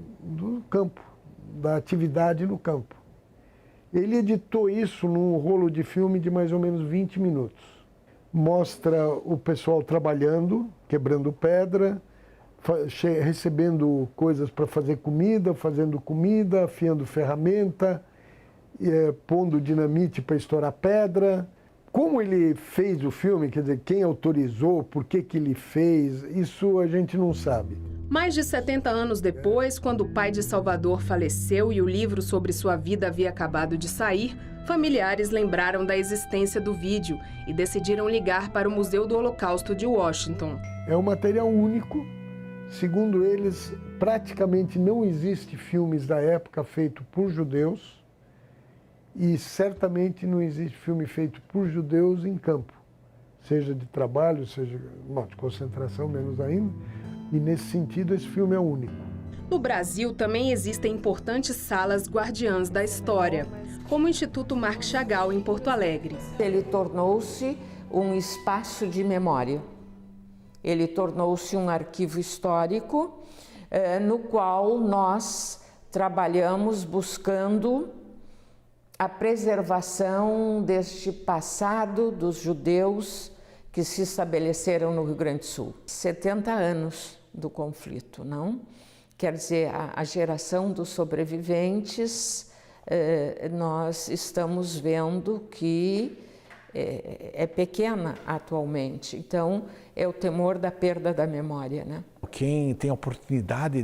campo, da atividade no campo. Ele editou isso num rolo de filme de mais ou menos 20 minutos. Mostra o pessoal trabalhando, quebrando pedra, recebendo coisas para fazer comida, fazendo comida, afiando ferramenta, pondo dinamite para estourar pedra. Como ele fez o filme, quer dizer, quem autorizou, por que ele fez, isso a gente não sabe. Mais de 70 anos depois, quando o pai de Salvador faleceu e o livro sobre sua vida havia acabado de sair, familiares lembraram da existência do vídeo e decidiram ligar para o Museu do Holocausto de Washington. É um material único. Segundo eles, praticamente não existe filmes da época feito por judeus e certamente não existe filme feito por judeus em campo, seja de trabalho, seja de concentração, menos ainda. E nesse sentido, esse filme é único. No Brasil, também existem importantes salas guardiãs da história, como o Instituto Marc Chagall, em Porto Alegre. Ele tornou-se um espaço de memória. Ele tornou-se um arquivo histórico no qual nós trabalhamos buscando a preservação deste passado dos judeus que se estabeleceram no Rio Grande do Sul. 70 anos do conflito, não? Quer dizer, a geração dos sobreviventes, nós estamos vendo que é pequena atualmente. Então, é o temor da perda da memória, né? Quem tem a oportunidade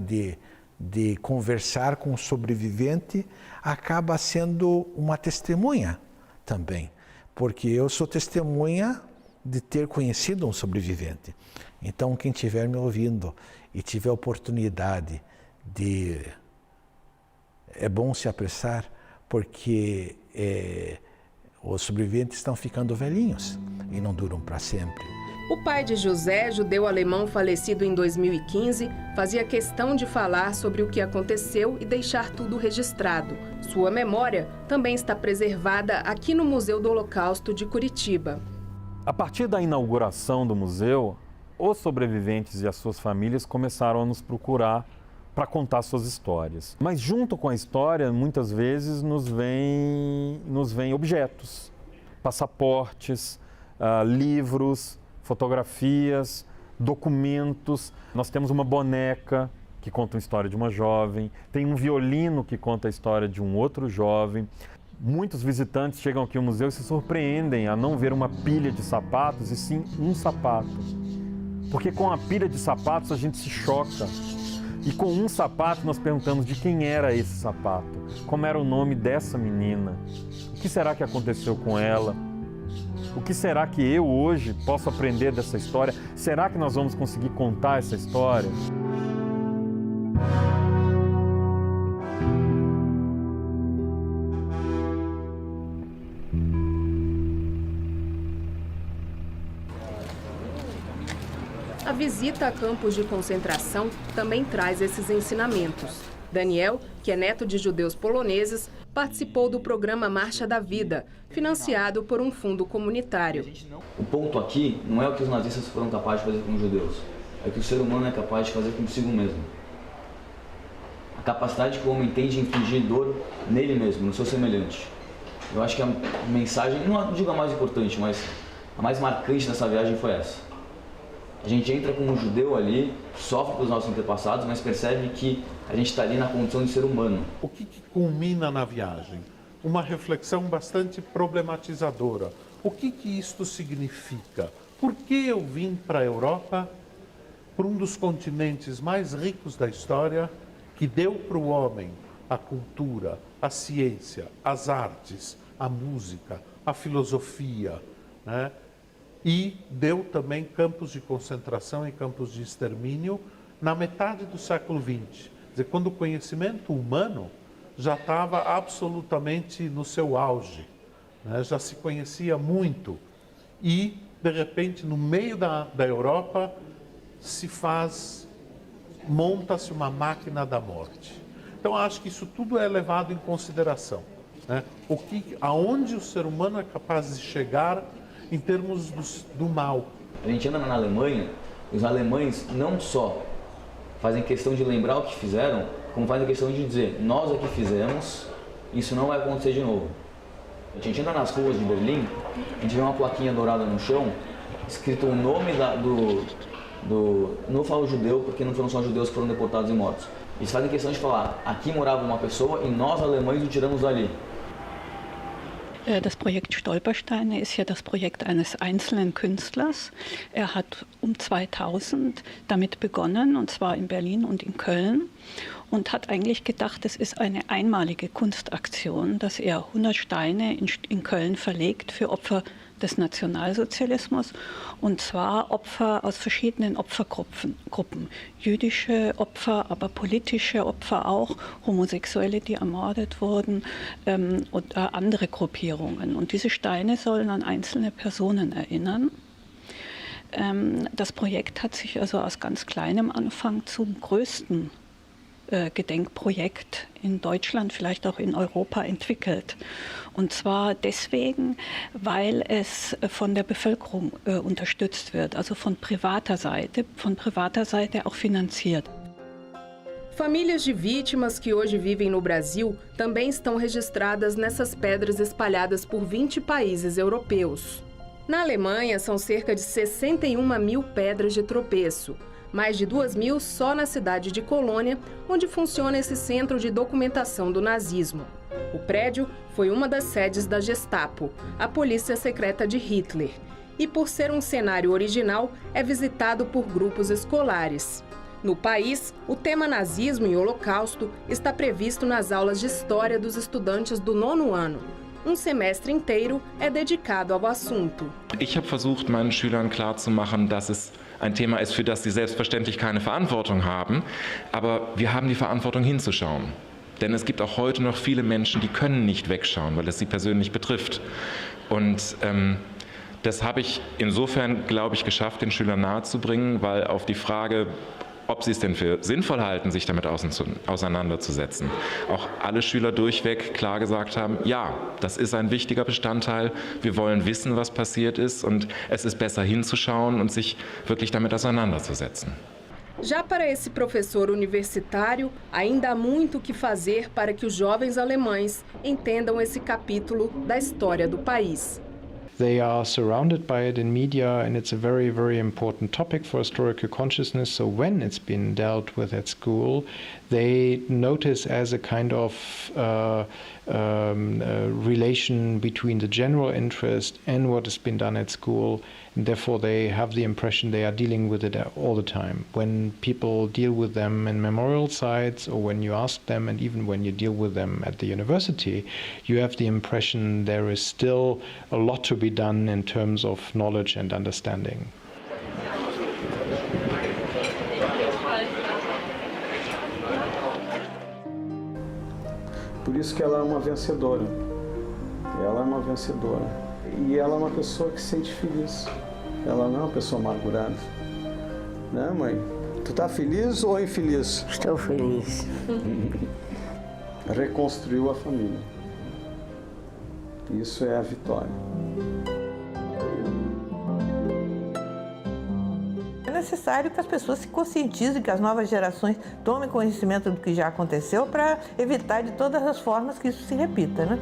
de conversar com o sobrevivente acaba sendo uma testemunha também, porque eu sou testemunha de ter conhecido um sobrevivente. Então, quem estiver me ouvindo e tiver oportunidade de... É bom se apressar, porque os sobreviventes estão ficando velhinhos e não duram para sempre. O pai de José, judeu alemão falecido em 2015, fazia questão de falar sobre o que aconteceu e deixar tudo registrado. Sua memória também está preservada aqui no Museu do Holocausto de Curitiba. A partir da inauguração do museu, os sobreviventes e as suas famílias começaram a nos procurar para contar suas histórias. Mas junto com a história, muitas vezes nos vêm objetos, passaportes, livros, fotografias, documentos. Nós temos uma boneca que conta a história de uma jovem, tem um violino que conta a história de um outro jovem. Muitos visitantes chegam aqui ao museu e se surpreendem a não ver uma pilha de sapatos, e sim um sapato. Porque com a pilha de sapatos a gente se choca. E com um sapato nós perguntamos de quem era esse sapato, como era o nome dessa menina, o que será que aconteceu com ela, o que será que eu hoje posso aprender dessa história, será que nós vamos conseguir contar essa história? A visita a campos de concentração também traz esses ensinamentos. Daniel, que é neto de judeus poloneses, participou do programa Marcha da Vida, financiado por um fundo comunitário. O ponto aqui não é o que os nazistas foram capazes de fazer com os judeus, é o que o ser humano é capaz de fazer consigo mesmo. A capacidade que o homem tem de infligir dor nele mesmo, no seu semelhante. Eu acho que a mensagem, não digo a mais importante, mas a mais marcante dessa viagem foi essa. A gente entra como um judeu ali, sofre com os nossos antepassados, mas percebe que a gente está ali na condição de ser humano. O que culmina na viagem? Uma reflexão bastante problematizadora. O que isto significa? Por que eu vim para a Europa, para um dos continentes mais ricos da história, que deu para o homem a cultura, a ciência, as artes, a música, a filosofia, né? E deu também campos de concentração e campos de extermínio na metade do século XX. Quer dizer, quando o conhecimento humano já estava absolutamente no seu auge, né? Já se conhecia muito. E, de repente, no meio da Europa, monta-se uma máquina da morte. Então, acho que isso tudo é levado em consideração, né? Aonde o ser humano é capaz de chegar em termos do mal. A gente anda na Alemanha, os alemães não só fazem questão de lembrar o que fizeram, como fazem questão de dizer, nós é que fizemos, isso não vai acontecer de novo. A gente anda nas ruas de Berlim, a gente vê uma plaquinha dourada no chão, escrito o nome não falo judeu, porque não foram só judeus que foram deportados e mortos. Eles fazem questão de falar, aqui morava uma pessoa e nós alemães o tiramos dali. Das Projekt Stolpersteine ist ja das Projekt eines einzelnen Künstlers. Er hat um 2000 damit begonnen, und zwar in Berlin und in Köln, und hat eigentlich gedacht, es ist eine einmalige Kunstaktion, dass er 100 Steine in Köln verlegt für Opfer des Nationalsozialismus, und zwar Opfer aus verschiedenen Opfergruppen. Jüdische Opfer, aber politische Opfer auch, Homosexuelle, die ermordet wurden, und andere Gruppierungen. Und diese Steine sollen an einzelne Personen erinnern. Das Projekt hat sich also aus ganz kleinem Anfang zum größten Gedenkprojekt in Deutschland, vielleicht auch in Europa entwickelt. Und zwar deswegen, weil es von der Bevölkerung unterstützt wird, also von privater Seite auch finanziert. Famílias de vítimas que hoje vivem no Brasil também estão registradas nessas pedras espalhadas por 20 países europeus. Na Alemanha, são cerca de 61 mil pedras de tropeço. Mais de 2.000 só na cidade de Colônia, onde funciona esse centro de documentação do nazismo. O prédio foi uma das sedes da Gestapo, a polícia secreta de Hitler, e por ser um cenário original, é visitado por grupos escolares. No país, o tema nazismo e holocausto está previsto nas aulas de história dos estudantes do 9º ano. Um semestre inteiro é dedicado ao assunto. Ich habe versucht, meinen Schülern klarzumachen, dass es ein Thema ist, für das sie selbstverständlich keine Verantwortung haben, aber wir haben die Verantwortung hinzuschauen. Denn es gibt auch heute noch viele Menschen, die können nicht wegschauen, weil es sie persönlich betrifft. Und das habe ich insofern, glaube ich, geschafft, den Schülern nahezubringen, weil auf die Frage, ob sie es denn für sinnvoll halten, sich damit auseinanderzusetzen, auch alle Schüler durchweg klar gesagt haben, ja, das ist ein wichtiger Bestandteil, wir wollen wissen, was passiert ist und es ist besser hinzuschauen und sich wirklich damit auseinanderzusetzen. Já para esse professor universitário, ainda há muito o que fazer para que os jovens alemães entendam esse capítulo da história do país. They are surrounded by it in media, and it's a very, very important topic for historical consciousness. So when it's been dealt with at school, they notice as a kind of relation between the general interest and what has been done at school, and therefore they have the impression they are dealing with it all the time. When people deal with them in memorial sites, or when you ask them, and even when you deal with them at the university, you have the impression there is still a lot to be done in terms of knowledge and understanding. Por isso que ela é uma vencedora. Ela é uma vencedora. E ela é uma pessoa que se sente feliz. Ela não é uma pessoa amargurada. Né, mãe? Tu tá feliz ou infeliz? Estou feliz. Reconstruiu a família. Isso é a vitória. É necessário que as pessoas se conscientizem, que as novas gerações tomem conhecimento do que já aconteceu para evitar de todas as formas que isso se repita, né?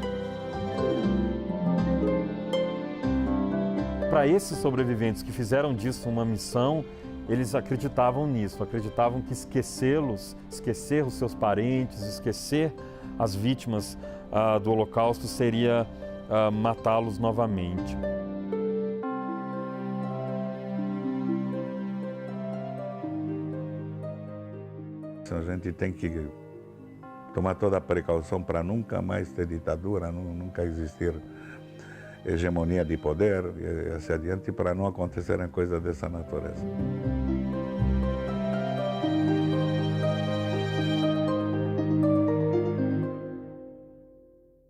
Para esses sobreviventes que fizeram disso uma missão, eles acreditavam nisso, acreditavam que esquecer os seus parentes, esquecer as vítimas do Holocausto seria matá-los novamente. A gente tem que tomar toda a precaução para nunca mais ter ditadura, nunca existir hegemonia de poder e assim adiante, para não acontecerem coisas dessa natureza.